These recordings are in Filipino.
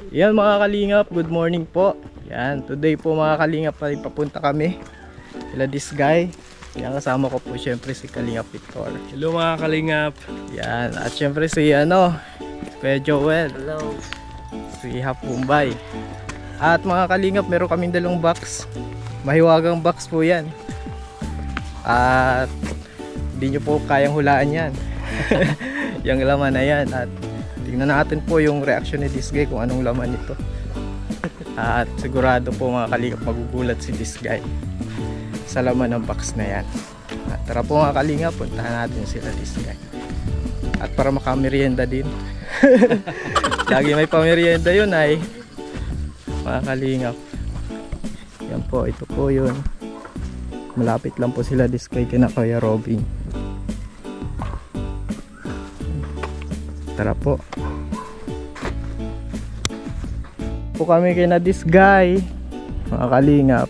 Yan mga kalingap, good morning po. Yan, today po mga kalingap ay papunta kami ila this guy. Yan, kasama ko po syempre si Kalingap Victor. Hello mga kalingap. Yan, at syempre si Kuya Joel. Hello. Si Hapumbay. At mga kalingap, meron kaming dalawang box. Mahiwagang box po yan. At hindi nyo po kayang hulaan yan. Yung laman na yan. At tingnan natin po yung reaction ni this guy kung anong laman nito. At sigurado po mga kalingap, magugulat si this guy sa laman ng box na yan. At tara po mga kalingap, puntahan natin sila this guy. At para makamerienda din. Lagi may pamerienda yun ay mga kalingap. Yan po, ito po yun. Malapit lang po sila this guy kina Kuya Robin. Tara po. Po kami kina this guy mga kalingap.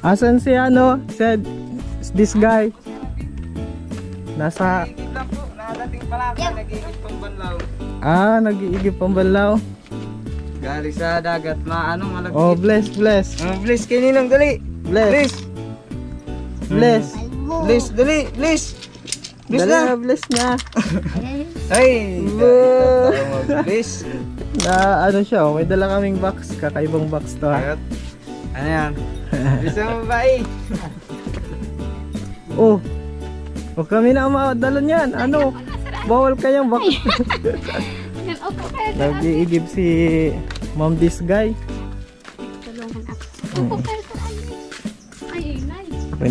Asan si this guy? Nasa lang po, nakadating pala ako, nag-iigip pang banlaw. nag-iigip pang banlaw. Galing sa dagat, malagkit. Oh, bless. Bless kay Ninong, dali. Bless. Bless. Dali. Bless Dala, na. bless na. Ay, Bless. bless. Na siya, may dala kaming box, kakaibang box to ha. Ano yan? Bless mo ba Oh. Huwag kami na madala niyan. Bawal kayang box. Nag-iigib si Ma'am this guy.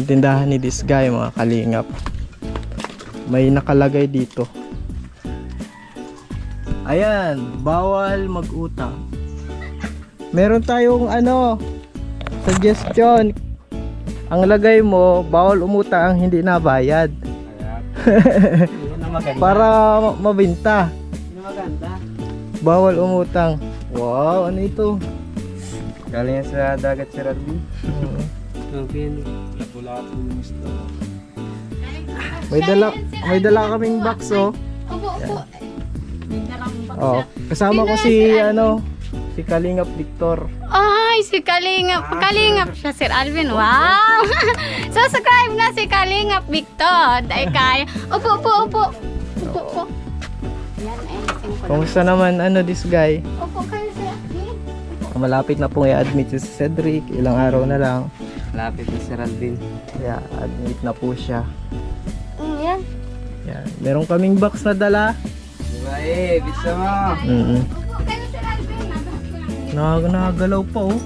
Tindahan ni this guy mga kalingap. May nakalagay dito. Ayan, bawal mag-utang. Meron tayong suggestion. Ang lagay mo, bawal umutang ang hindi nabayad. Para mabenta. Maganda. Bawal umutang. Wow, ano ito? Galing sa dagat si Radby. Lapu-lapu yung isda. May dala kaming box oh. Opo. May dalang box. Oh, kasama ko si si Kalingap Victor. Ay, si Kalingap siya, Sir Alvin. Wow! Subscribe na si Kalingap Victor. Dahil kaya. Opo. Yan, ayun. Kumusta naman this guy? Opo kayo, Sir Alvin. Malapit na pong i-admit si Cedric. Ilang araw na lang. Lapit na si Radby. Kaya admit na po siya. Yan. Yan. Meron kaming box na dala. Diba bisa mo. Opo kayo, Sir Alvin. Nagalaw pa oh.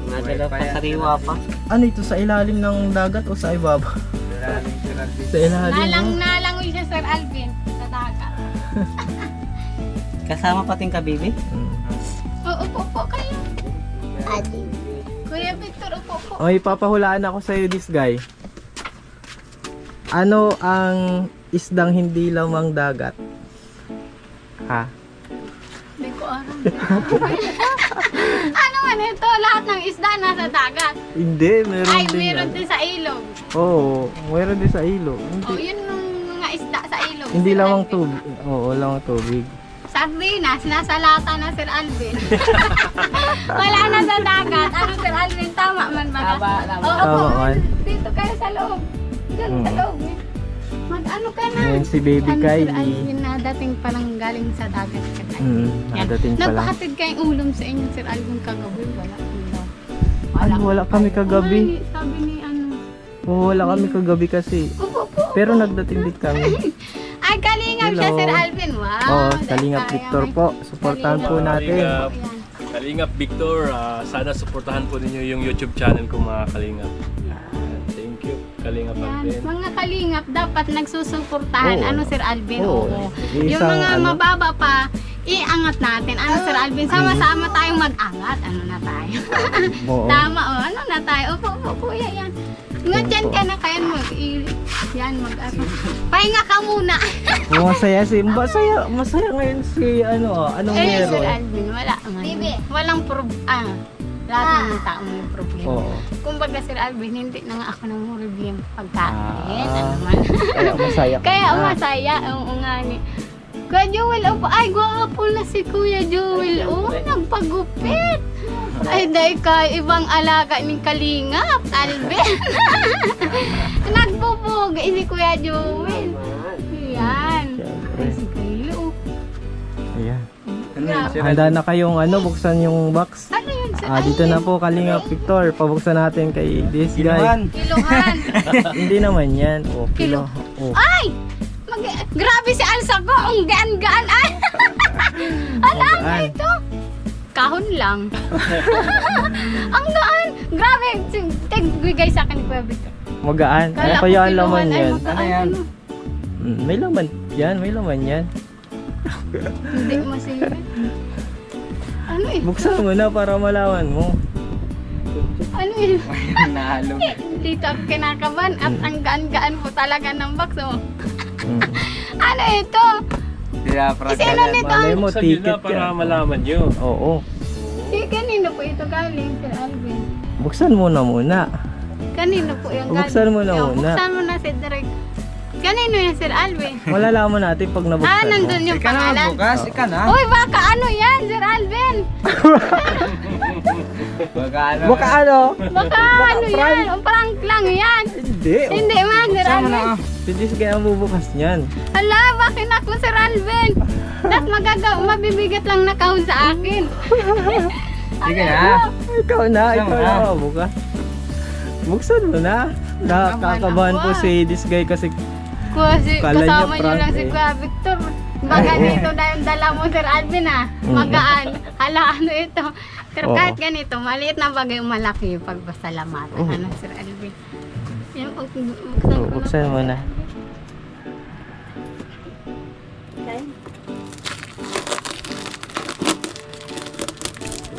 Nadala pa sariwa pa. Ano ito, sa ilalim ng dagat o sa ibaba? Galing si Radby. Sa ilalim. Nalangoy siya, Sir Alvin. Sa dagat. Kasama pating kabibi? Opo kayo. Kuya Victor, opo. May papahulaan ako sa iyo this guy. Ano ang isdang hindi lamang dagat? Ha? Hindi ko alam. Ano man ito? Lahat ng isda nasa dagat. Hindi, meron Ay, din. meron din sa ilog. Oo, meron din sa ilog. Hindi, Oh, yun yung mga isda sa ilog. hindi Sir lamang Alvin. tubig. Oo, lamang tubig. Sardinas, nasa lata na Sir Alvin. Wala na sa dagat. Ano Sir Alvin? Tama man ba? Tama. Oo, Tama man. Dito kayo sa loob. Diyan sa loob. Mag-ano ka na? Ngayon si Baby Sir Kylie. Alvin, nadating pa lang galing sa dagat ka tayo. Yan. Nadating pa lang. Nagpakatid kayong ulam sa inyo Sir Alvin kagabi. Wala ulam. Ay, wala kami kagabi. Ay, sabi ni Oo, wala kami kagabi kasi. Opo. Pero nagdating din kami. Ay, kalingap siya Hello. Sir Alvin. Wow. Oo, Kalingap Victor po. Supportahan po natin. Kalingap. Kalingap Victor, sana suportahan po ninyo yung YouTube channel ko mga kalingap. Thank you, Kalingap Yan. Alvin. Mga kalingap dapat nagsusuportahan. Oo. Ano Sir Alvin? Oo. Oo. Isang Yung mga mababa pa, iangat natin. Ano Sir Alvin? Sama-sama tayong mag-angat. Ano na tayo? Oo. Tama o. Ano na tayo? Opo, kuya yan. Nga dyan ka na kaya pahinga ka muna. Masaya masaya ngayon si anong Sir meron? Alvin, wala man. Walang lahat ng tao may problema. Oo. Kumbaga Sir Alvin, hindi na nga ako namumroblema pagkain. Ah. Ano man. Kaya masaya ka Kaya na. masaya. Oo nga ni. Kuya Jewel, opo. Ay, gwapo na si Kuya Jewel. Oh, nagpagupit. Ay, dahil kay ibang alaga ni Kalingap, Alvin. Nagpupug si Kuya Jewel. Yan. Ay, si Kaylo. Ayan. Ano yun, Sir Handa na kayong buksan yung box. Ano yun si Dito na po Kalingap Victor. Pabuksan natin kay this guy. Kinuhan. Kiluhan. Hindi naman yan. Oh, kilo. Oh. Ay! Grabe si Alsa ko. Ang gaan-gaan. Ay! Alam mo Gaan. ito? Kahon lang. Ang gaan. Grabe. Bigay sa akin ni Kuya Victor. Magaan. Ano Kala ko kaya ang kiluhan laman ay yan? magaan. Ano yan? May laman yan. May laman yan. Hindi masira. Ano ito? Buksan mo na para malaman mo. Ano ito? Nahalo. Dito ako kinakaban at ang gaan-gaan po talaga ng box. Oh. Mm. Ano ito? Sira pra Sino nito? Malay mo, Buksan nyo ticket na para yan. malaman nyo. Oo. Kanino po ito galing, Sir Alvin? Buksan mo na muna. Kanino po yung galing? Buksan mo na Yung muna. Buksan mo na si Direk. Kanino yan, Sir Alvin? Malalaman natin pag nabuksan mo. Nandun yung Ika na pangalan. bukas, ika na. Uy, baka ano yan, Sir Alvin? Baka ano. Baka ano? Baka ano yan? O prank lang yan. Hindi. Hindi man, Sir Sama na. Alvin. Si this guy ang bubukas niyan. Hala, bakit ako, Sir Alvin? Tapos mabibigat lang na kahon sa akin. Sige na. Ikaw na. Buksan Ikaw mo na na. mabukas. Buksan mo na. Nakakabahan po si this guy kasi Kasi Kala niya kasama niyo prank lang si eh. Kuya Victor. Baka dito na yung dala mo, Sir Alvin ah. Magaan. Hala, ano ito? Pero Oo. kahit ganito, maliit na bagay malaki yung pagpasalamatan. Oo. Ano, Sir Alvin? Yan, buksan ko buksan mo na.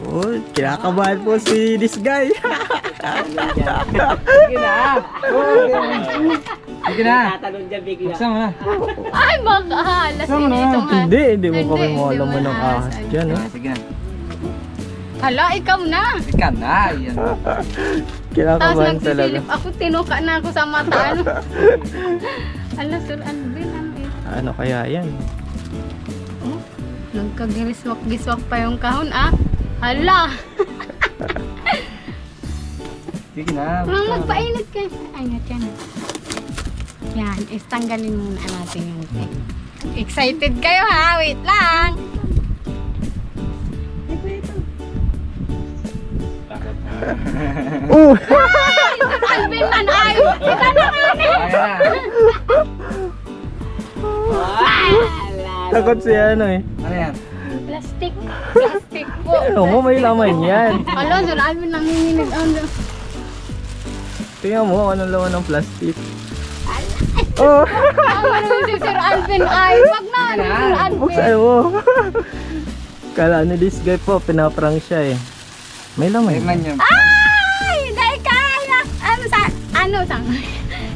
Oh, kinakabahan po si this guy. Sige na. Sige na. Buksan mo na. Ay, baka hala. Sama na. Hindi mo kami Hindi, mawala mo hindi ng mo ahas naasan. dyan. Oh. Sige na. Hala, ikaw na. Ika na. Yan. Tapos Kinakabahan talaga. nagsisilip ako, tinuka na ako sa mata. Ano? Hala, Sir Alvin, ano ito? Ano kaya yan? Oh, nagkagiriswak-giswak pa yung kahon ah. Hala! Sige na. Nang magpainit ka. Ay, yan. Yan, tanggalin muna natin yung thing. Excited kayo ha? Wait lang! Oh! Alvin man ay! Ito na nga! Ayan. Takot si ano eh. Ano yan? Plastic. Plastic po. Ano mo, may laman yan. Hala, Sir Alvin nanginginig. Ano? Tingnan mo anong laman ng plastic. Oh! Ano si Sir Alvin ay? Wag na, ano, Sir Alvin? Buksan mo. Kala ni this guy po, pinaprank siya eh. May laman. May man yun. Ay! Dahil kaya! Ano sa...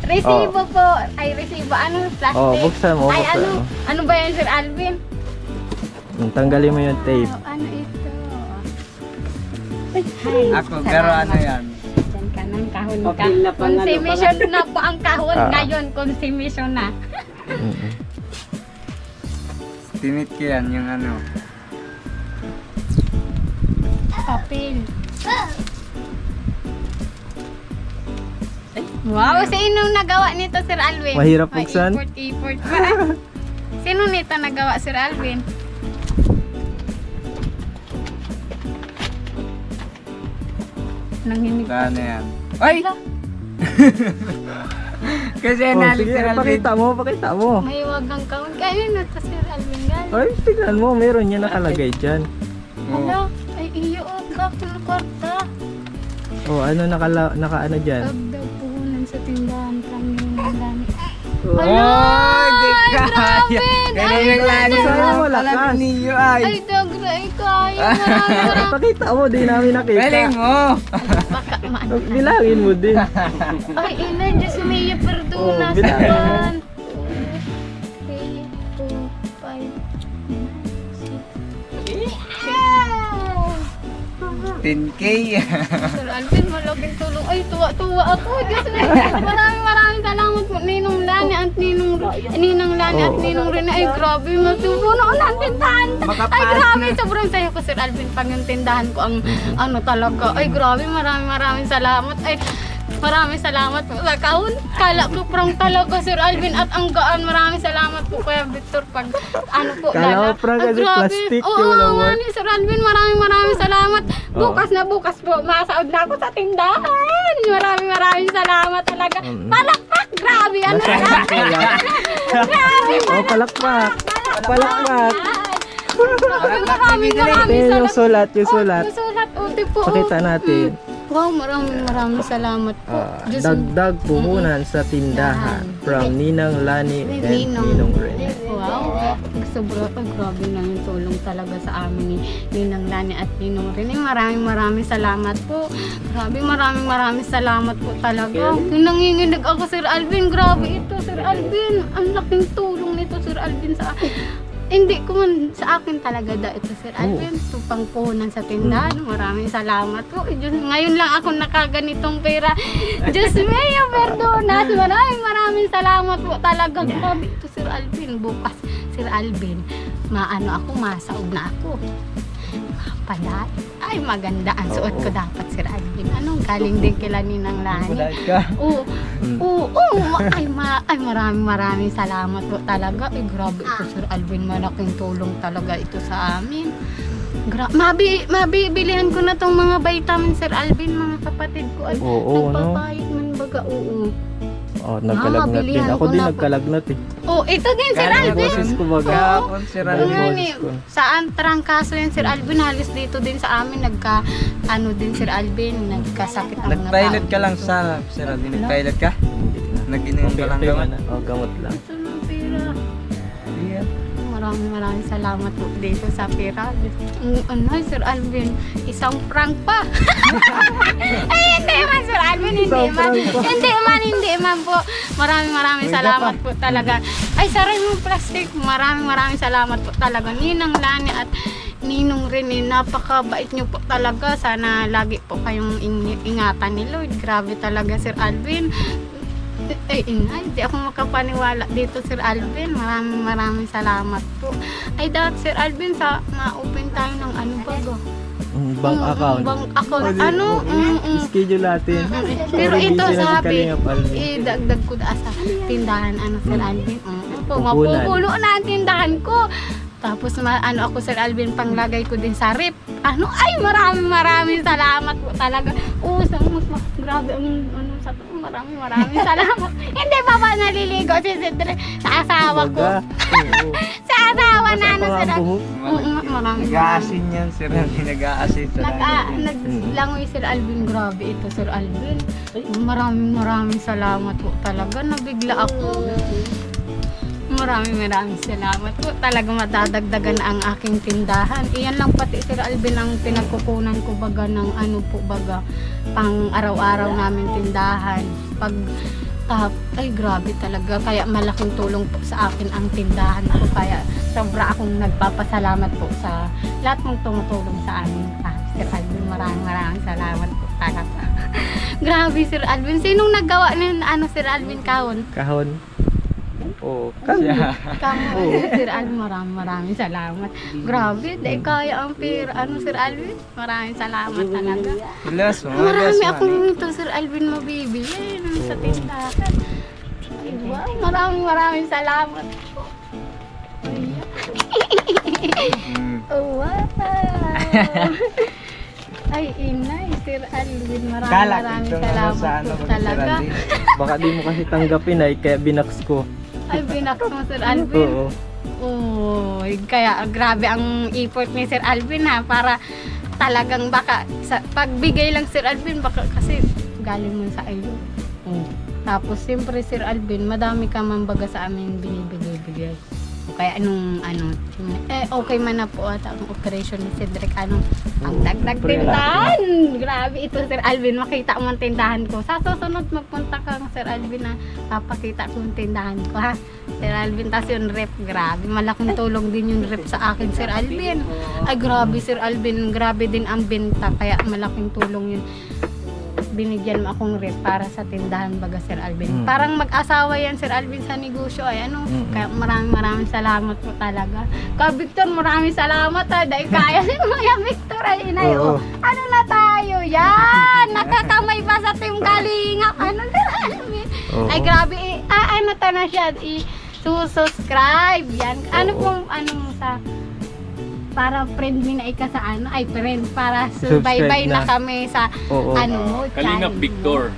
Resibo po. Ay, resibo. Ano? Plastic. Oh, buksan mo. Ay, Buksan ano? mo. Ano ba yan, Sir Alvin? Tanggalin mo yung tape. Oh, ano ito? Ako, pero ano yan? Diyan ka ng kahon ka. Consumption na po ang kahon. Ngayon, consumption na. Mm-mm. Tinit ko yan, yung ano. Papel. Wow, sino nagawa nito, Sir Alvin? Mahirap Ay, buksan? Import pa. Sino nito nagawa, Sir Alvin? Nanginig. Saan na yan? Ay! Kasi Oh, nalit sige, si Alvin. pakita mo. May wagang kahon. Kanino to, Sir Alvin? Galing. Ay, tignan mo, meron yan nakalagay dyan. Hala, ay iyo, bakit na kwarta? Oh, ano naka ano dyan? Dagdag puhunan sa tindahan kami ng dami. Oh, di ka! grabe! Kaya Ay, yung lalo grabe! sa Malakas. pala ninyo ay. Ay, dagra, kaya. Marami. Pakita mo, di namin nakita. Galing mo! Baka maano. Bilangin mo din. Ay, ina, Diyos umiya, perdona Oh, sa bilang. 1, 2, 3, 4, 5, 6, 7. 10K. Sir Alvin, malaking tulong. Ay, tuwa-tuwa ako. Diyos na, maraming salamat po. Ninong Lani at Ninang Lani at Ninong Rene. Ay, grabe, matupuno ko ng tindahan. Ay, grabe, sobrang sayo ko, Sir Alvin. Pag yung tindahan ko, ang ano talaga. Ay, grabe, maraming salamat. Ay, maraming salamat po sa kahon. Kala ko prang talaga, Sir Alvin. At ang gaan, maraming salamat po, Kuya Victor. Pag ano po, Kala ko prang kasi plastic, Oo, yung nga laman. ni Sir Alvin, maraming salamat. Bukas po, masaod na ako sa tindahan. Maraming salamat talaga. Palakpak, grabe, ano Nasaan po yan? grabe, Oh, palakpak. Palakpak. maraming Tingnan yung sulat, yung sulat. Yung sulat, uti po. Pakita natin. Wow, maraming salamat po. Diyos- Dagdag puhunan sa tindahan from Ninang Lani and Ninong Rene. Wow, sobra, grabe na yung tulong talaga sa amin ni Ninang Lani at Ninong Rene. Maraming salamat po. Grabe, maraming salamat po talaga. Yung nanginginig ako, Sir Alvin, grabe ito, Sir Alvin. Ang laking tulong nito, Sir Alvin, sa hindi ko man sa akin talaga ito, Sir Alvin. Tupang puhunan sa tindahan. Maraming salamat po. Diyos, ngayon lang ako nakaganitong pera. Diyos mio, perdonas. Maraming salamat po talaga. Grabe ito, Sir Alvin. Bukas, Sir Alvin, masaog na ako. Pala, ay maganda ang suot ko dapat, Sir Alvin. Anong galing din kila Ninang Lani? Oo. Ay maraming salamat po talaga. Ay, grabe ito, Sir Alvin. Malaking tulong talaga ito sa amin. Mabibilihan ko na tong mga vitamin, Sir Alvin, mga kapatid ko. Ay, Oo, no? nagpapahit man baga, oo. Oh, nagkalagnat din. mabilihan Ako ko din na po. nagkalagnat eh. Oh, ito din, Sir Yung Alvin. boses ko baga. Kahapon, Sir Yung Alvin. boses ko. Saan trangkaso yan, Sir Alvin? Halos dito din sa amin, din, Sir Alvin, nagkasakit ang mga Nag-pilot tao ka lang dito. sa Sir Alvin. Nag-pilot ka? Nag-inom ka lang gamot? Oh, gamot lang. Ito ng pera. Yeah. Maraming salamat po dito sa pera. Sir Alvin, isang prank pa. Ay, hindi man, Sir Alvin, hindi man po. Maraming salamat po talaga. Ay, saray mo plastic. Maraming salamat po talaga. Ninang Lani at Ninong Rene, napakabait nyo po talaga. Sana lagi po kayong ingatan ni Lord. Grabe talaga, Sir Alvin. Ay, inay, di ako makapaniwala dito, Sir Alvin. Maraming salamat po. Ay, dahil Sir Alvin, ma-open tayo ng bago. Bank account. Bank account. Schedule natin. Pero Sorry, ito busy na si sabi, Kalingap Alvin. idagdag ko sa tindahan, Sir Alvin. Pupunan. Mapupuno na ang tindahan ko. Tapos ako, Sir Alvin, panglagay ko din sa rip. Ay, maraming salamat po talaga. Grabe sa maraming salamat. Hindi pa ba naliligo si Cedric sa asawa ko? Baga. Oo. Sa asawa na Basa pa nga ang buhok. maraming Nag-aasin yan, Sir Alvin. Nag-aasin sa Naglangoy, Sir Alvin. Grabe ito, Sir Alvin. Maraming salamat po talaga. Nabigla ako. Maraming salamat po. Talaga madadagdagan ang aking tindahan. Iyan lang pati, Sir Alvin, ang pinagkukunan ko baga ng pang araw-araw namin tindahan. Ay, grabe talaga. Kaya malaking tulong po sa akin ang tindahan ko. Kaya sobra akong nagpapasalamat po sa lahat mong tumutulong sa amin. Sir Alvin, maraming salamat po talaga. Grabe, Sir Alvin. Sinong naggawa ng Sir Alvin, kahon? Kahon. Oo. Kamu, Sir Alvin, maraming salamat. Grabe, dahil kaya ang pera. Sir Alvin, maraming salamat talaga. Plus, Marami akong ito, Sir Alvin, mabibili sa tindahan. Ay, wow, maraming salamat. Oh, wow. Ay, inay, Sir Alvin, maraming salamat po talaga. Baka di mo kasi tanggapin ay kaya binaks ko. Ay, binaks mo, Sir Alvin. Oo. Oh, kaya grabe ang effort ni Sir Alvin para talagang baka pagbigay lang, Sir Alvin, baka kasi galing mo sa iyo. Tapos siyempre, Sir Alvin, madami ka man baga sa amin binibigay-bigay. Kaya okay man na po at ang operation ni Cedric, ang dagdag tindahan. Grabe ito, Sir Alvin, makita mo ang tindahan ko. Sa susunod, magpunta ka, Sir Alvin, na papakita ko yung tindahan ko, ha? Sir Alvin, tas yung rep, grabe. Malaking tulong din yung rep sa akin, Sir Alvin. Ay, grabe, Sir Alvin, grabe din ang benta, kaya malaking tulong yun. Binigyan mo akong rep para sa tindahan, baga, Sir Alvin. Parang mag-asawa yan, Sir Alvin, sa negosyo. Ay, kaya maraming salamat po talaga. Ka Victor, maraming salamat, ha. Dahil kaya si Kuya Victor, ay inay. Oo. Ano na tayo? Yan! Nakakamay pa sa Team Kalingap. Ano, Sir Alvin? Oo. Ay, grabe. Ano ta na siya? I-subscribe. Yan. Ano pong, sa para friend mo na ika sa friend, para subaybay Subscribe na na. kami sa Oo. Kalingap Victor.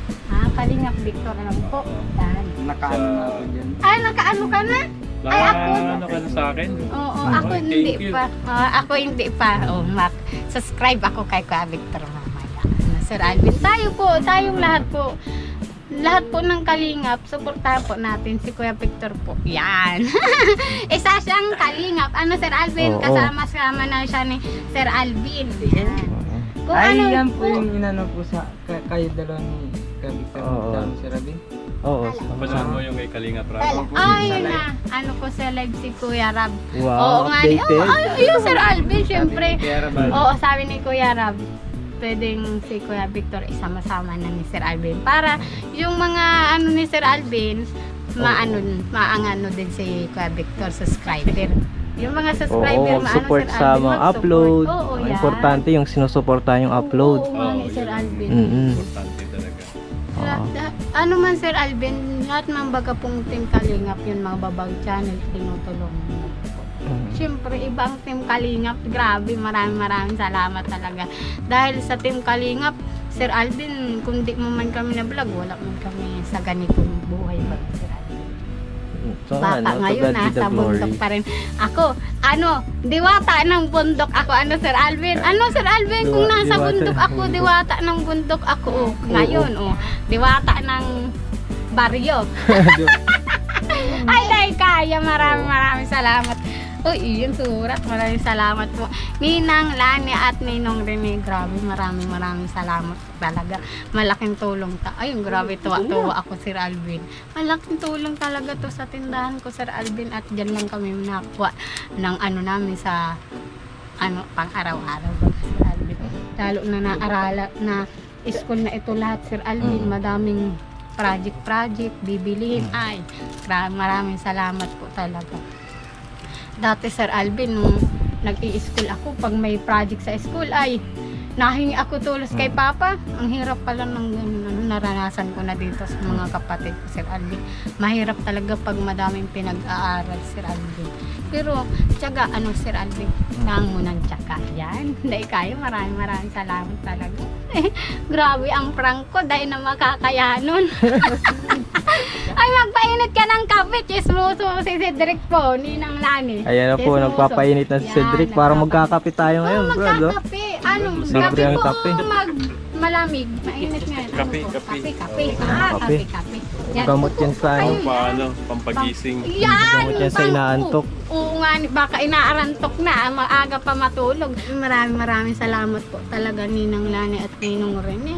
Kalingap Victor, alam po. Yan. Nakaano na ako dyan. Ay, nakaano ka na? Ay, ako. Ano ka na sa akin? Oo, Okay, ako thank hindi you. pa. Ako hindi pa. Subscribe ako kay Kuya Victor mamaya. Sir Alvin, tayong lahat po. Lahat po ng Kalingap, suportahan po natin si Kuya Victor po. Yan. Isa siyang Kalingap. Sir Alvin? Oo. Kasama na siya ni Sir Alvin. Yan. Kung Ay, ano yan po. po yung inano po sa kayo dalawa ni Victor Oo. Dami si Rabin. Oo. Panood mo yung kay Kalingap Rap. Ay, yun na. Ko sa live si Kuya Rab. Wow, Oo nga. updated. Yung Sir Alvin, syempre. Kaya Rabin. Oo, sabi ni Kuya Rab, pwedeng si Kuya Victor isama-sama na ni Sir Alvin para yung mga ni Sir Alvin maangano din si Kuya Victor subscriber. Yung mga subscriber Oo, support sa mga upload. Oo, Ang yan. importante yung sinusuportahan yung upload. Oo, nga ni Sir Alvin. Importante talaga. Ano man Sir Alvin, lahat man baga pong Team Kalingap yun, mga babag channel, tinutulungan mo. Siyempre, ibang Team Kalingap, grabe, maraming salamat talaga. Dahil sa Team Kalingap, Sir Alvin, kung di mo man kami na vlog, wala man kami sa ganitong buhay ba, Sir Alvin. So, Bata to ngayon, God be the nasa glory. bundok pa rin. Ako, diwata ng bundok ako. Sir Alvin? Sir Alvin, kung nasa Diwata bundok ng ako, bundok. diwata ng bundok ako. Ngayon, diwata ng baryo. Ay, dahil kaya. Maraming salamat. Iyon surat. Maraming salamat po. Ninang Lani at Ninong Rene. Grabe, maraming salamat talaga. Malaking tulong Ayun, grabe, tuwa ako, Sir Alvin. Malaking tulong talaga to sa tindahan ko, Sir Alvin. At dyan lang kami nakuha ng namin sa pang araw-araw ba, Sir Alvin. Lalo na naarala na school na ito lahat, Sir Alvin. Madaming project bibilihin. Ay, maraming salamat po talaga. Dati, Sir Alvin, nung nag-i-school ako, pag may project sa school, ay nahingi ako tulos kay Papa. Ang hirap pala ng naranasan ko na dito sa mga kapatid ko, Sir Alvin. Mahirap talaga pag madaming pinag-aaral, Sir Alvin. Pero, tiyaga, Sir Alvin, kang mo ng tiyaga. Yan. Dahil kayo, maraming salamat talaga. Grabe ang prank ko dahil na makakayanon. Ay, magpainit ka ng kape. Chismoso si Cedric po, Ninang Lani. Ayan na po, Chismoso. nagpapainit na si Yan, Cedric para magkakape tayo ngayon, bro. magkakape. Libre ang Kape kape. po malamig. Mainit nga. Kape. Kape. Kape. Kape. Gamot yan sa Pampagising. Yan! Gamot yan sa inaantok. Oo nga, baka inaarantok na, maaga pa matulog. Maraming salamat po talaga, Ninang Lani at Ninong Rene.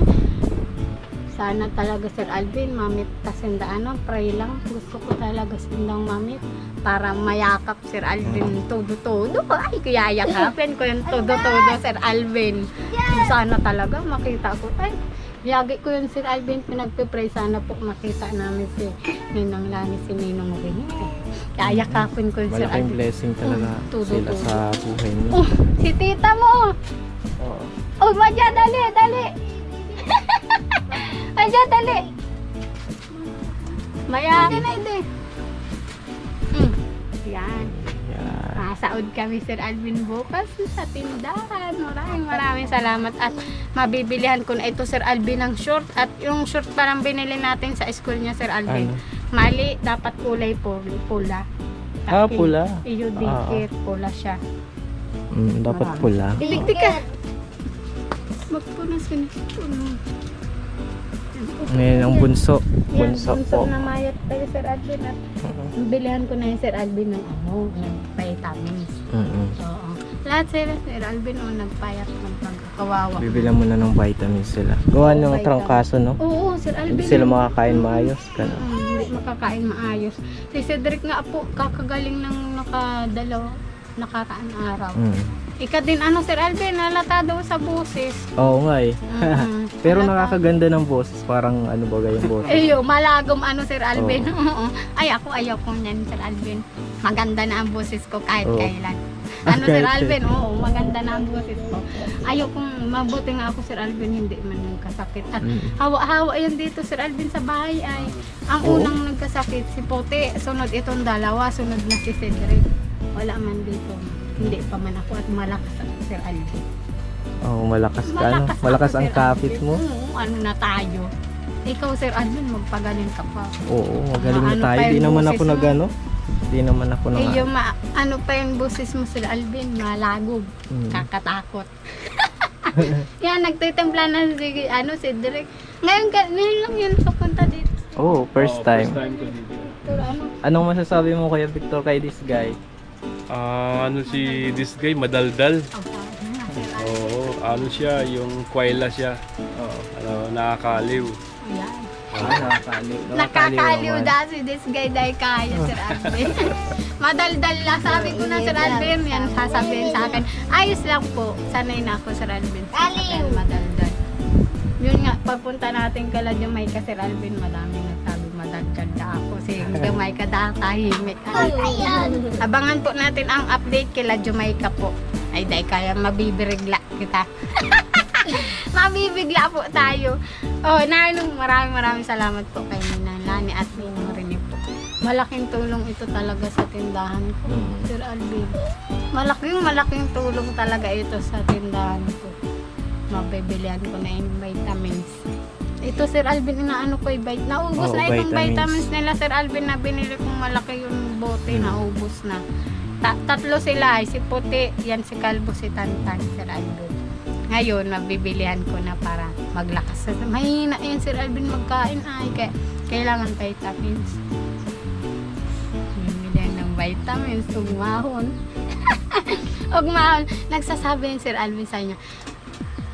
Sana talaga, Sir Alvin, mamit tasinda pray lang. Gusto ko talaga sindang mamit para mayakap, Sir Alvin, todo. Ay, kuyayakapin ko yung todo, Sir Alvin. Sana talaga makita ko. Ay, yagi ko yun, Sir Alvin, pinagpipray. Sana po makita namin si Ninang Lani, si Ninong Rene. Kayakapin ko yun, Sir Malaking Alvin. blessing talaga Todo. sila sa buhay niyo. Si tita mo! Oo. Madya, dali! Madya, dali! Maya, hindi. Yan. Yan. Masaod kami, Sir Alvin, bukas sa tindahan. Maraming salamat at mabibilihan ko na ito, Sir Alvin, ng short. At yung short parang binili natin sa school niya, Sir Alvin. Mali, dapat kulay pula. Pula. Iyo, dikit, pula siya. Dapat pula. Iligtik ka! Magpunas ka na. Ngayon ang bunso. Yan, Bunso bunso po. na mayat tayo Sir Alvin at bilihan ko na yung Sir Alvin ng ng vitamins. Mm-mm. Oo. Lahat sila Sir Alvin nagpayat ng pagkakawawa. Bibilan mo na ng vitamins sila. Gawa ng vitamin. trangkaso, no? Oo, Sir Alvin. Hindi sila makakain maayos. Ganun. Hindi makakain maayos. Si Cedric nga po, kakagaling ng nakaraang araw. Ika din Sir Alvin, halata daw sa busis. Oo nga eh. Mm-mm. Pero Halata. nakakaganda ng boses. Parang ano ba yung boses? Eyo, malagom Sir Alvin. Oo. Ay, ayaw ko niyan, Sir Alvin. Maganda na ang boses ko kahit Oo. kailan. Kahit Sir Alvin, oo, maganda na ang boses ko. Ayaw kong mabuti nga ako, Sir Alvin, hindi man nagkasakit. At hawa-hawa yan dito, Sir Alvin, sa bahay ay. Ang Oo. unang nagkasakit, si Pote. Sunod itong dalawa, sunod na si Cedric. Wala man dito. Hindi pa man ako at malakas ako, Sir Alvin. Oo, malakas ka. Ano? ako, Malakas ang Sir kapit Alvin. mo. Oo, ano na tayo. Ikaw, Sir Alvin, magpagaling ka pa. Oo, magaling na Ano tayo. pa Di yung naman boses ako mo? nagano. Di naman ako nag Yung ano pa yung boses mo, Sir Alvin, malagog. Kakatakot. Yan, nagtitimpla na si Derek. Ngayon lang yun papunta dito. Oo, first time. First time ko dito. Pero Anong masasabi mo Kuya Victor kay this guy? Si this guy, madaldal. Sir Alvin. Oo, ano siya, yung kwaila siya. Nakakaliw. Yan. Nakakaliw. Nakakaliw naman. dahil si this guy dahil kaya, Sir Alvin. Madaldal lang. Sabi ko na, Sir Alvin, yan sasabihin sa akin. Ayos lang po. Sanay na ako, Sir Alvin. Kaliw. Madaldal. Yun nga, pagpunta natin kala Jamaica, Sir Alvin, madaming nagsabi madaldal na ako. Si Jamaica tahimik. Abangan po natin ang update kila Jamaica po. Ay, dahil kaya mabibirigla kita. Mabibigla po tayo. Oh, maraming salamat po kay Ninang Lani at Ninong Rene po. Malaking tulong ito talaga sa tindahan ko, Sir Alvin. Malaking tulong talaga ito sa tindahan ko. Mabibilihan ko na yung vitamins. Ito, Sir Alvin, inaano ko yung naubos Oo, na itong vitamins. vitamins nila, Sir Alvin, na binili kong malaki yung bote, naubos na. Tatlo sila, si Puti, yan si Kalbo, si Tantan, Sir Alvin. Ngayon, mabibilihan ko na para maglakas. Mahina yan, Sir Alvin, magkain ay kailangan vitamins. Bibilihan ng vitamins, ugmahon. Ugmahon. Nagsasabi yung Sir Alvin sa inyo,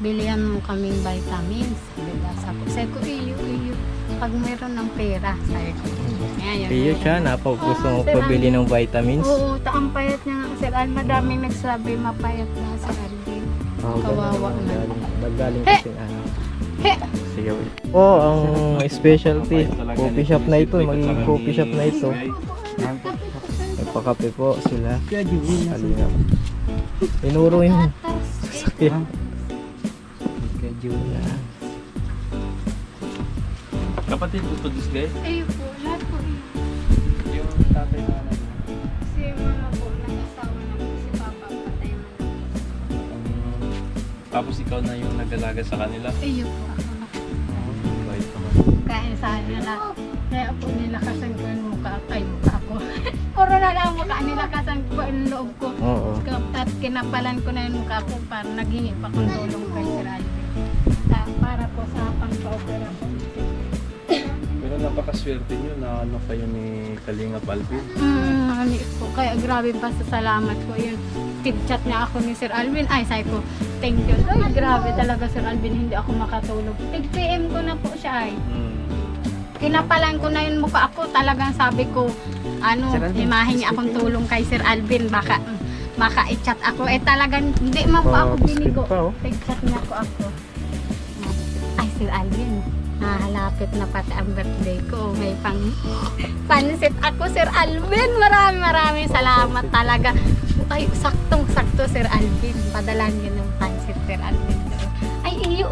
bilihan mo kaming vitamins. Sabi ko, iyo. Pag mayroon ng pera, sabi ko. Iyo siya, gusto mo Sir pabili ng vitamins. Oo, ang payat niya nga, Sir Alvin. Madaming nagsabi, mapayat na, Sir Alvin. Kawawa na. Nagaling He! kasi ano. He! Sige, wait. Oh, ang specialty. Coffee shop na ito. Magiging coffee shop na ito. Nagpakape po sila. Halina. Inuro yung sasakyan. Yan. Kapatid mo to this guy? Ayun po, lahat po yun. Yung tatay na ano. Si mama po, nag-asawa na po. Si papa, patay man na po. Tapos ikaw na yung nag-alaga sa kanila. Ayun po, ako na. Bait naman. Kaya sa nila, kaya po nilakasan ko yung mukha ko. Puro na lang ang mukha, nilakasan ko yung loob ko. Oo. At kinapalan ko na yung mukha ko para naghingi pa kong tulong kay Sir Alvin. Para po sa pang-opera po. Pero napakaswerte nyo na ano kayo ni Kalingap Alvin. Ano po, kaya grabe pa sa salamat ko yun. Tip-chat niya ako ni Sir Alvin. Ay, sabi ko, thank you. Ay, grabe talaga Sir Alvin, hindi ako makatulog. Tig-PM ko na po siya ay. Kinapalan ko na yung mukha ako. Talagang sabi ko, himahin niya akong tulong kay Sir Alvin. Baka i-chat ako. Talagang hindi man po ako binigo. Tig-chat niya ko ako. Ay, Sir Alvin, halapit na pati ang birthday ko. May pansit ako, Sir Alvin. Maraming salamat talaga. Ay, saktong-sakto, Sir Alvin. Padalan niyo ng pansit, Sir Alvin. Ay, iyo.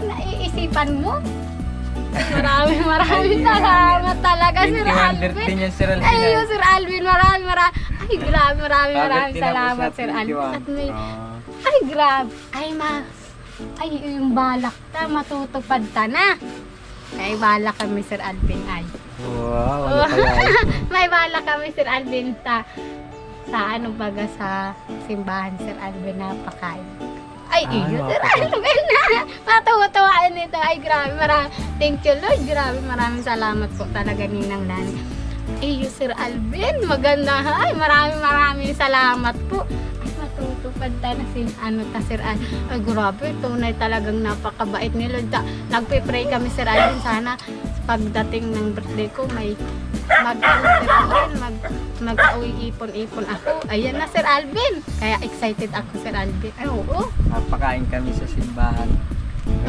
Naiisipan mo? Maraming salamat talaga, Sir Alvin. Ay, iyo, Sir Alvin. Maraming. Ay, grabe, maraming salamat, Sir Alvin. At may, ay, grabe. Ay, yung balak ta, matutupad ta na. May balak kami, Sir Alvin, ay. Wow, ano kaya ito? May balak kami, Sir Alvin, sa simbahan, Sir Alvin, napakain. Ay, Ay, iyo, Sir Alvin na. Matuwa-tuwaan nito. Ay, grabe, thank you, Lord. Grabe, maraming salamat po talaga, Ninang Lani. Iyo, Sir Alvin, maganda. Ay, maraming salamat po. Ay, matutupad na si, Sir Alvin. Ay, grabe, tunay talagang napakabait ni Lord. Nagpe-pray kami, Sir Alvin, sana pagdating ng birthday ko, may mag-uwi ipon-ipon ako. Ayan na, Sir Alvin. Kaya excited ako, Sir Alvin. Ay, oo. Napakain kami sa simbahan.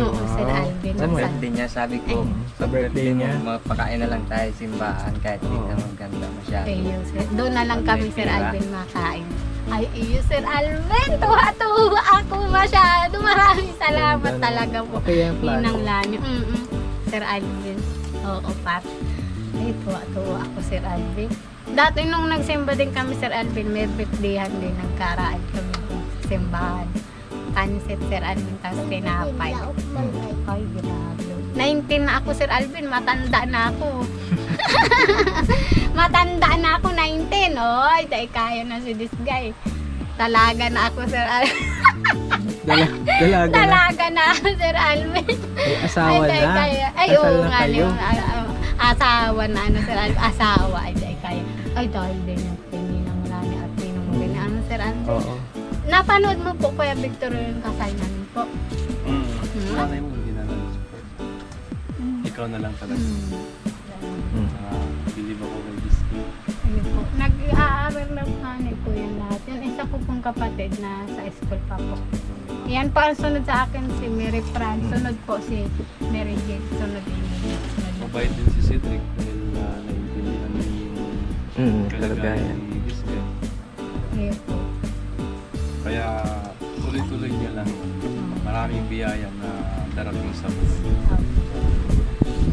Oo, Sir Alvin. Sa birthday niya, sabi ko, sa birthday niya. mo, magpakain na lang tayo sa simbahan kahit hindi Oo. na maganda masyado. Ayun, Sir. Doon na lang kami, Sir Diba? Alvin, makain. Ay, iyo, Sir Alvin. Tuwa-tuwa ako masyado. Maraming salamat talaga po. Okay yung plano. Ninang Lani. Sir Alvin. Oo, Pat. Ay, tuwa-tuwa ako, Sir Alvin. Dati nung nagsimba din kami, Sir Alvin, may birthdayhan din. Nagkaraan kami din sa simbahan. Pansit, Sir Alvin, tapos pinapay. Ay, grabe. 19 na ako, Sir Alvin. Matanda na ako. Matanda na ako, 19. Oy, dahil kaya na si this guy. Talaga na ako, Sir Alvin. Dalaga na. Talaga na ako, Sir Alvin. Ay, asawa dahil na. kaya. Ay, Kasal oo na nga. kayo. Asawa na, Sir Alvin. Asawa, ay, dahil kaya. Ay, dahil din yung Ninang Lani at Ninong Sir Alvin. Oo. Napanood mo po, Kuya Victor, yung kasal namin po. Nanay mo hindi na lang support. Ikaw na lang talaga. Believe ako kay Disney. Ayun po. Nag-aaral lang nanay ko yung lahat. Yung isa ko pong kapatid na sa school pa po. Yan po ang sunod sa akin si Mary Fran. Sunod po si Mary Jane. Sunod din. Mabait din si Cedric dahil naiintindihan niya yung kalagayan ni Disney. Ayun po. Kaya tuloy-tuloy niya lang. Maraming biyaya na darating sa buhay.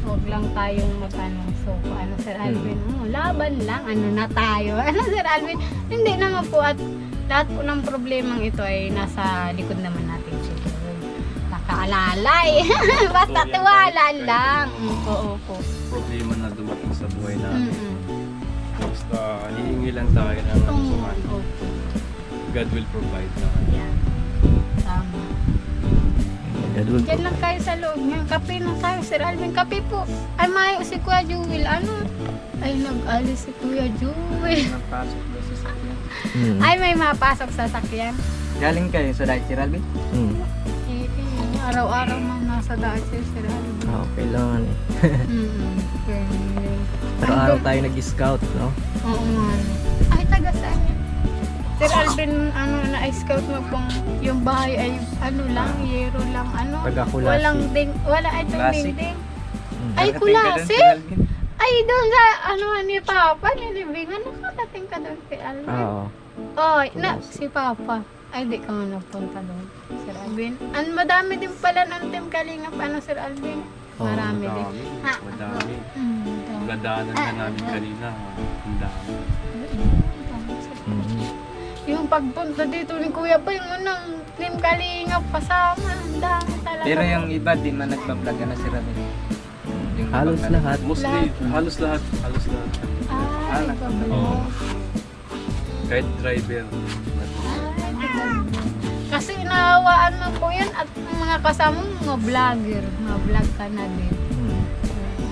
Huwag lang tayong so Sir Alvin, laban lang, na tayo. Sir Alvin, hindi naman po at lahat po ng problemang ito ay nasa likod naman natin siguro. Nakaalalay. Basta tiwala lang. Oo po. Problema na dumating sa buhay natin. Mm-mm. Basta hihingi lang tayo ng suman. Opo. God will provide na. Yan. Tama. Diyan lang kayo sa loob niya. Kape na tayo, Sir Alvin. Kape po. Ay, mayo si Kuya Jewel. Ay, nag-alis si Kuya Jewel. Napasok daw sa sakyan. Ay, may mapasok sa sakyan. Galing kayo sa diet, Sir Alvin? Araw-araw man nasa daan si Sir Alvin. Okay lang eh. Araw-araw tayo nag-scout, no? Oo nga. Ay, taga saan yan? Sir Alvin, na-scout mo pong yung bahay ay lang, yero lang, Taga-Kulasi. Walang wala ay itong Kulasi. dingding. Mm. Ay, Nakarating ka doon, Kulasi? Sir Alvin? Ay, doon sa, ni Papa, nilibingan, nakarating ka doon kay Alvin. Oo. Oh, si Papa. Ay, di ka nga napunta doon, Sir Alvin. Madami din pala ng Team Kalingap, Sir Alvin. Marami din. Madami. Dami. Gandaanan na namin kanina. Ang dami. Mhm. Yung pagpunta dito ni Kuya pa, yung Team Kalingap kasama. Ang dami talaga. Pero yung iba, di man nagpa-vlog na, Sir Alvin. Yung Halos ibang lahat. Mostly, halos lahat. Ay, nagbablog. Oo. Kahit driver. Kasi naawaan mo po yan at mga kasama mo, mga vlogger. Mga vlog ka na din. Mm.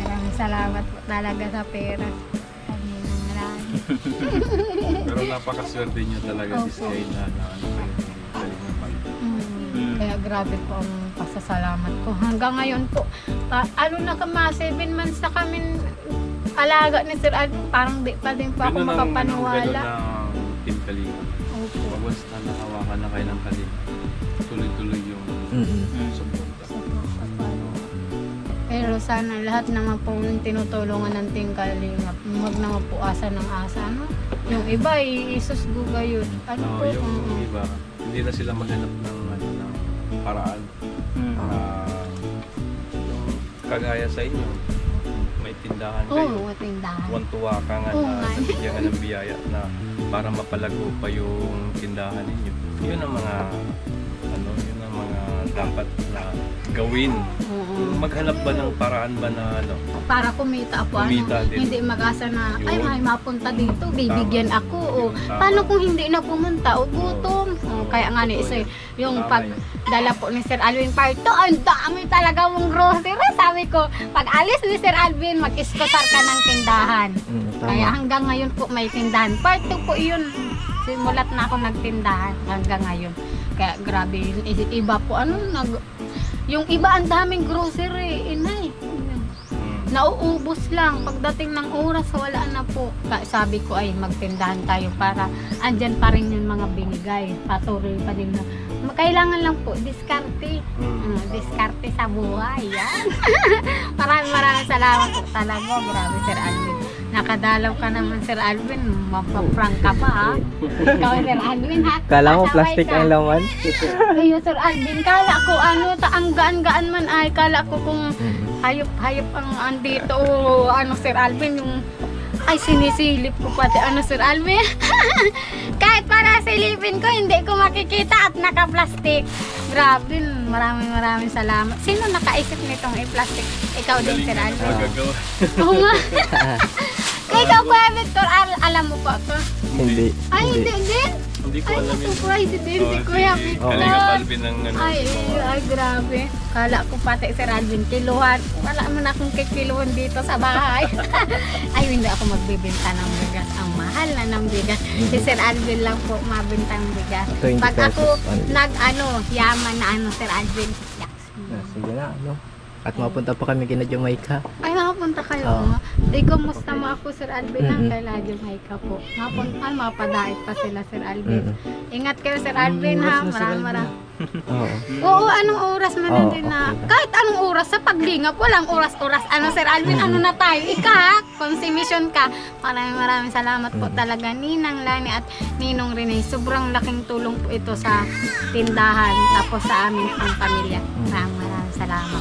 Maraming salamat po talaga sa pera. Kami nang marami. Pero napakaswerte niyo talaga Opo. this guy na ano kayo ng Kalingap. Kaya grabe po ang pasasalamat ko. Hanggang ngayon po, na kama 7 months na kami alaga ni Sir Alvin. Parang di pa din po ako makapaniwala. Ganun ang Team Kalingap. Opo. Pag once na nakawakan na kayo ng Kalingap, tuloy-tuloy yung suporta. Pero sana lahat naman po yung tinutulungan ng Team Kalingap, huwag naman po asa ng asa. Yung iba, isusguga yun. Oo, yung iba, hindi na sila maghanap ng paraan. Yung kagaya sa inyo, may tindahan kayo. Oo, tindahan. Tuwan-tuwa ka nga Oo na nga. nabigyan ka ng biyaya na para mapalago pa yung tindahan ninyo. Yun ang mga dapat na gawin. Oo. Maghanap ba ng paraan ba na ano? Para kumita po. Kumita ano, din. hindi mag-asa na, ay, Yun. may mapunta dito, bibigyan ako. O, Tama. paano kung hindi na pumunta? O, gutom. O, kaya nga ni isa, yung Tama pag dala po ni Sir Alvin Parto, ang dami talaga mong grocery. Sabi ko, pag alis ni Sir Alvin, mag-iskusar ka ng tindahan. Kaya hanggang ngayon po may tindahan. Part 2 po yun. Simulat na ako nagtindahan hanggang ngayon. Kaya grabe yun. Iba po, yung iba ang daming grocery, inay. Nauubos lang. Pagdating ng oras, wala na po. Sabi ko ay magtindahan tayo para andyan pa rin yung mga binigay. Patuloy pa din na. Kailangan lang po, diskarte. Diskarte sa buhay. Yan. Maraming salamat po talaga. Grabe, Sir Alvin. Nakadalaw ka naman, Sir Alvin. Mapaprank ka pa, ha? Ikaw, Sir Alvin, ha? Kala mo Pasaway plastic ka. ang laman? Ayun, Sir Alvin. Kala ko, ang gaan-gaan man ay. Kala ko kung hayop ang andito. O, Sir Alvin, yung... Ay, sinisilip ko pati. Sir Alvin? Kahit para silipin ko, hindi ko makikita at naka-plastic. Grabe, maraming salamat. Sino nakaisip nitong i-plastic? Ikaw din, Sir Alvin. Magagawa. Oo nga. Kaya ikaw, Kuya Victor, alam mo pa ito? Hindi. Ay, hindi din. Hindi ko Ay, alam yun. surprise din si Kuya Victor. Kalinga Alvin ang ano. Ay, grabe. Kala ko pati Sir Alvin, kiluhan. Wala mo na akong kikiluhan dito sa bahay. Ay, hindi ako magbibenta ng bigas. Ang mahal na ng bigas. Si Sir Alvin lang po mabenta ng bigas. 20 Pag ako pesos only. yaman na Sir Alvin. Yes. Sige na, ano? At mapunta pa kami kina Jamaica. Ay, makapunta kayo. Oo. Di, kumusta mo ako, Sir Alvin, Mm-mm. kay Jamaica po. Mapunta, mapadait pa sila, Sir Alvin. Mm-mm. Ingat kayo, Sir Alvin, ha? Maraming. Oo. Oo, anong oras man Oo, din na. okay. Kahit anong oras, sa paglingap, walang oras-oras. Sir Alvin, na tayo? Ika, consumption ka. Maraming salamat po talaga, Ninang Lani at Ninong Rene. Sobrang laking tulong po ito sa tindahan, tapos sa amin pang pamilya. Maraming salamat.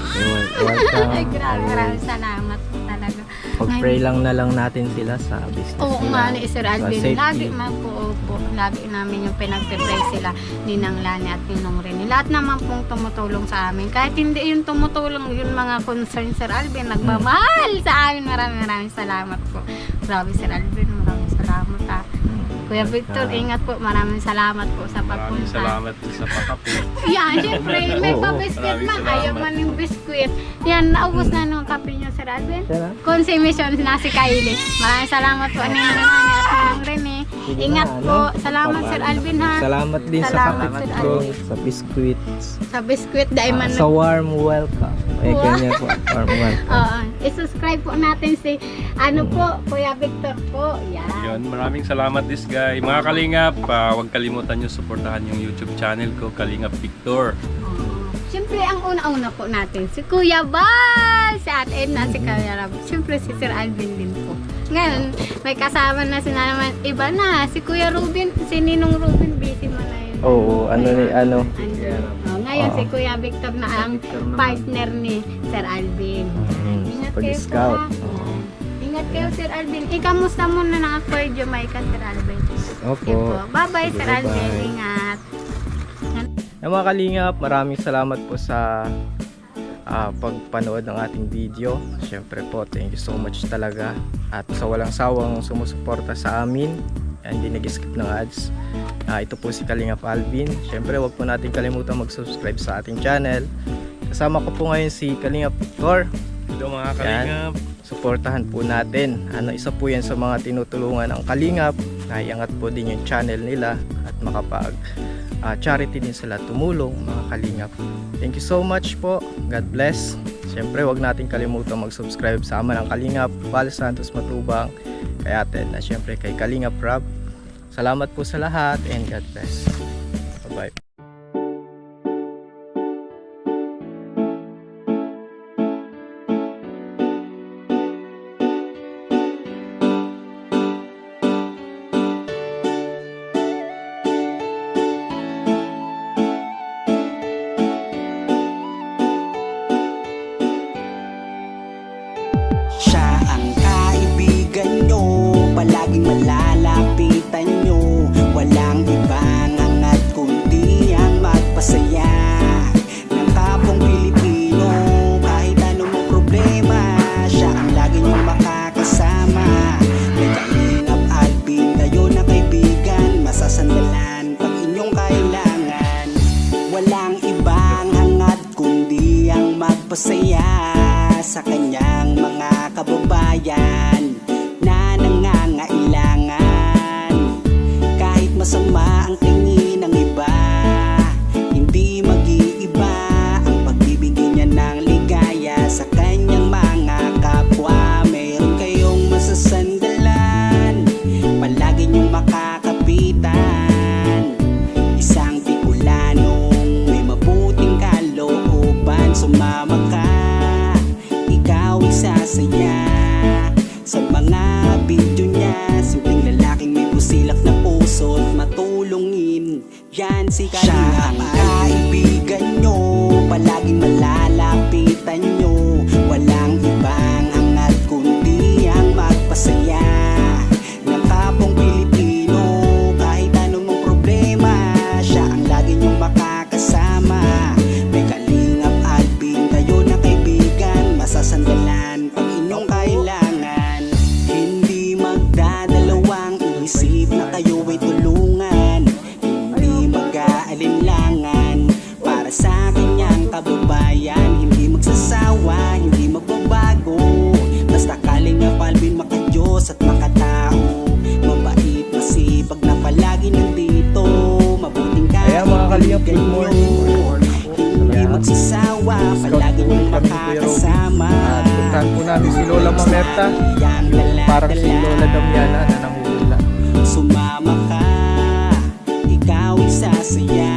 Welcome. Ay, grabe, maraming salamat po talaga. Pag-pray lang na lang natin sila sa business Oo nila. nga ni Sir Alvin, Sa safety. lagi man po, lagi namin yung pinagpipray sila, Ninang Lani at Ninong Rene. Lahat naman pong tumutulong sa amin. Kahit hindi yung tumutulong, yung mga concern, Sir Alvin, nagmamahal sa amin. Maraming salamat po. Grabe, Sir Alvin, maraming salamat, ha. Kuya Victor, ingat po. Maraming salamat po sa Maraming pagpunta. salamat sa pakape. Yan, syempre, may Oo. pa-biscuit Maraming man. salamat. Ayaw man yung biscuit. Yan, naubos na nung kape niyo, Sir Alvin. Siya na? Consumption na si Kylie. Maraming salamat po, Ninang Nani at Ninang Rene. Sige Ingat na, po. ano? Salamat, Sir Alvin, ha. Salamat din Salamat, sa Sir kape Alvin. sa biscuits. Sa biscuit, dahil man Sa warm welcome. Ay, Wow. ganyan po. Warm welcome. Oo. I-subscribe po natin si, Kuya Victor po. Yan. Yun, maraming salamat this guy. Mga Kalingap, huwag kalimutan nyo suportahan yung YouTube channel ko, Kalingap Victor. Siyempre, ang una-una po natin, si Kuya Bal, si Ate Edna, si Kuya Rab. Siyempre, si Sir Alvin din po. Ngayon, may kasama na si naman, iba na, si Kuya Ruben, si Ninong Ruben, busy mo na yun. Oo, Ngayon, Oo. si Kuya Victor na ang partner ni Sir Alvin. Ingat kayo po, Pag-scout. ha. Ingat kayo, Sir Alvin. Ikamusta mo na ng Acquire Jamaica, Sir Alvin? Opo. Okay po. Bye-bye, Sige, Sir bye-bye. Alvin. Ingat. Mga kalingap, maraming salamat po sa pagpanood ng ating video. Siyempre po, thank you so much talaga. At sa walang sawang sumusuporta sa amin, hindi nag-skip ng ads. Ito po si Kalingap Alvin. Siyempre, wag po natin kalimutan mag-subscribe sa ating channel. Kasama ko po ngayon si Kalingap Victor. Ito mga Kalingap. Suportahan po natin. Isa po yan sa mga tinutulungan ng Kalingap. Naiangat po din yung channel nila at makapag charity din sila tumulong, mga Kalingap. Thank you so much po. God bless. Siyempre, wag natin kalimutan mag-subscribe sa ama ng Kalingap, Val Santos Matubang, kay Ate na siyempre kay Kalingap Rob. Salamat po sa lahat and God bless. Bye-bye. Siya ang kaibigan nyo, palaging malalapitan nyo. Walang ibang angat kundi ang tingin ng iba, hindi mag-iiba ang pagbibigay niya ng ligaya sa kanyang mga kapwa. Meron kayong masasandalan, palagi niyong makakapitan, isang Bicolanong may mabuting kalooban. Sumama ka, ikaw isasaya sa mga video niya. Simpleng lalaking may busilak na puso at matulungin, yan si Kalinga. Siya ang kaibigan nyo, palaging malalapitan nyo. Walang ibang hangat kundi ang magpasaya ng kapong Pilipino. Kahit anumang problema, siya ang lagi nyong makakasama. May Kalingap Alvin, kayo na kaibigan, masasandalan pag inyong kailangan. Hindi magdadalawang isip na kayo ay tulungan, hindi mag-aalinlangan para sa kanyang kababayan. Hindi magsasawa, hindi magbabago, basta Kalingap Alvin makadiyos at makatao. Mabait, masipag na palagi nandito, mabuting Kaya mga Kalingap, good morning. hindi magsasawa, palagi niyong makakasama. At puntahan po namin si Lola Mamerta, Yang yung parang si Lola Damiana na nanguhula. Sumama ka, ikaw isasaya